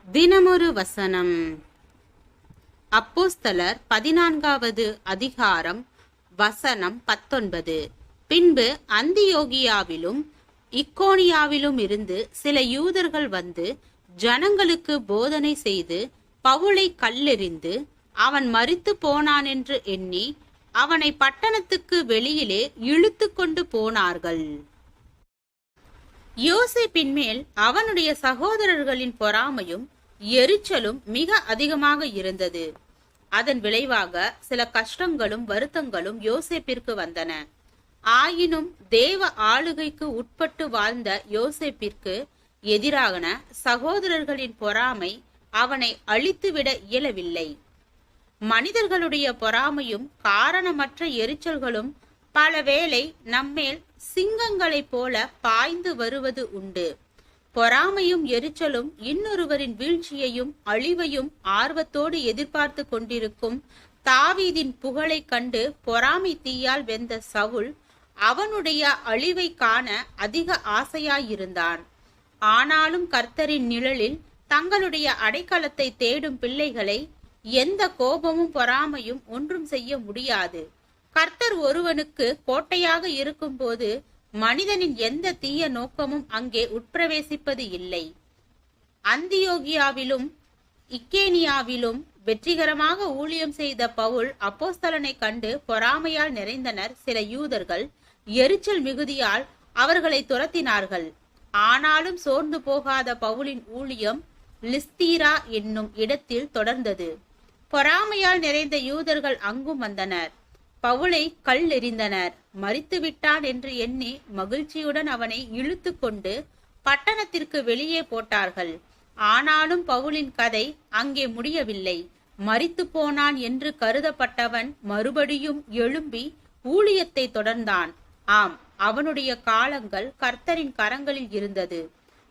தினமொரு வசனம். அப்போஸ்தலர் 14வது அதிகாரம் வசனம் 19. பின்பு அந்தியோகியாவிலும் இக்கோனியாவிலும் இருந்து சில யூதர்கள் வந்து ஜனங்களுக்கு போதனை செய்து பவுலை கல்லெறிந்து அவன் மரித்து போனான் என்று எண்ணி அவனை பட்டணத்துக்கு வெளியிலே இழுத்து கொண்டு போனார்கள். யோசேப்பின் மேல் அவனுடைய சகோதரர்களின் பொறாமையும் எரிச்சலும் மிக அதிகமாக இருந்தது. அதன் விளைவாக சில கஷ்டங்களும் வருத்தங்களும் யோசேப்பிற்கு வந்தன. ஆயினும் தேவ ஆளுகைக்கு உட்பட்டு வாழ்ந்த யோசேப்பிற்கு எதிரான சகோதரர்களின் பொறாமை அவனை அழித்துவிட இயலவில்லை. மனிதர்களுடைய பொறாமையும் காரணமற்ற எரிச்சல்களும் பலவேளை நம்மேல் சிங்கங்களைப் போல பாய்ந்து வருவது உண்டு. பொறாமையும் எரிச்சலும் இன்னொருவரின் வீழ்ச்சியையும் அழிவையும் ஆர்வத்தோடு எதிர்பார்த்து கொண்டிருக்கும் தாவீதின் புகழை கண்டு பொறாமை தீயால் வெந்த சவுல் அவனுடைய அழிவை காண அதிக ஆசையாயிருந்தான். ஆனாலும் கர்த்தரின் நிழலில் தங்களுடைய அடைக்கலத்தை தேடும் பிள்ளைகளை எந்த கோபமும் பொறாமையும் ஒன்றும் செய்ய முடியாது. கர்த்தர் ஒருவனுக்கு கோட்டையாக இருக்கும் போது மனிதனின் எந்த தீய நோக்கமும் அங்கே உட்பிரவேசிப்பது இல்லை. அந்தியோகியாவிலும் இக்கேனியாவிலும் வெற்றிகரமாக ஊழியம் செய்த பவுல் அப்போஸ்தலனை கண்டு பொறாமையால் நிறைந்தனர். சில யூதர்கள் எரிச்சல் மிகுதியால் அவர்களை துரத்தினார்கள். ஆனாலும் சோர்ந்து போகாத பவுலின் ஊழியம் லிஸ்தீரா என்னும் இடத்தில் தொடர்ந்தது. பொறாமையால் நிறைந்த யூதர்கள் அங்கும் வந்தனர். பவுலை கல் எறிந்தனர். மரித்து விட்டான் என்று எண்ணி மகிழ்ச்சியுடன் அவனை இழுத்து கொண்டு பட்டணத்திற்கு வெளியே போட்டார்கள். ஆனாலும் பவுலின் கதை அங்கே முடியவில்லை. மரித்து போனான் என்று கருதப்பட்டவன் மறுபடியும் எழும்பி ஊழியத்தை தொடர்ந்தான். ஆம், அவனுடைய காலங்கள் கர்த்தரின் கரங்களில் இருந்தது.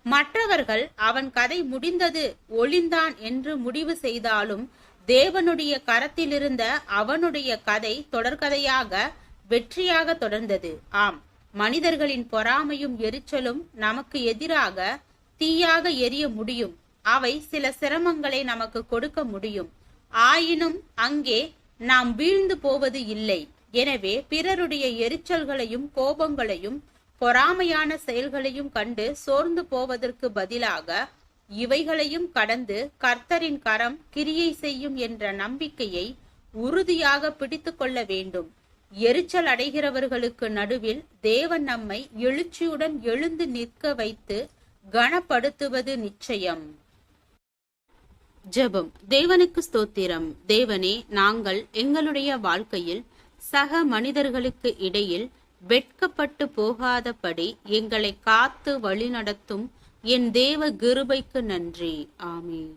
மற்றவர்கள் அவன் கதை முடிந்தது, ஒளிந்தான் என்று முடிவு செய்தாலும் தேவனுடைய கரத்திலிருந்த அவனுடைய கதை தொடர்கதையாக வெற்றியாக தொடர்ந்தது. ஆம், மனிதர்களின் பொறாமையும் எரிச்சலும் நமக்கு எதிராக தீயாக எரிய முடியும். அவை சில சிரமங்களை நமக்கு கொடுக்க முடியும். ஆயினும் அங்கே நாம் வீழ்ந்து போவது இல்லை. எனவே பிறருடைய எரிச்சல்களையும் கோபங்களையும் பொறாமையான செயல்களையும் கண்டு சோர்ந்து போவதற்கு பதிலாக இவைகளையும் கடந்து கர்த்தரின் கரம் கிரியை செய்யும் என்ற நம்பிக்கையை உறுதியாக பிடித்து கொள்ள வேண்டும். எரிச்சல் அடைகிறவர்களுக்கு நடுவில் தேவன் நம்மை எழுச்சியுடன் எழுந்து நிற்க வைத்து கனப்படுத்துவது நிச்சயம். ஜெபம். தேவனுக்கு ஸ்தோத்திரம். தேவனே, நாங்கள் எங்களுடைய வாழ்க்கையில் சக மனிதர்களுக்கு இடையில் வெட்கப்பட்டு போகாதபடி எங்களை காத்து வழிநடத்தும் என் தேவ கிருபைக்கு நன்றி. ஆமென்.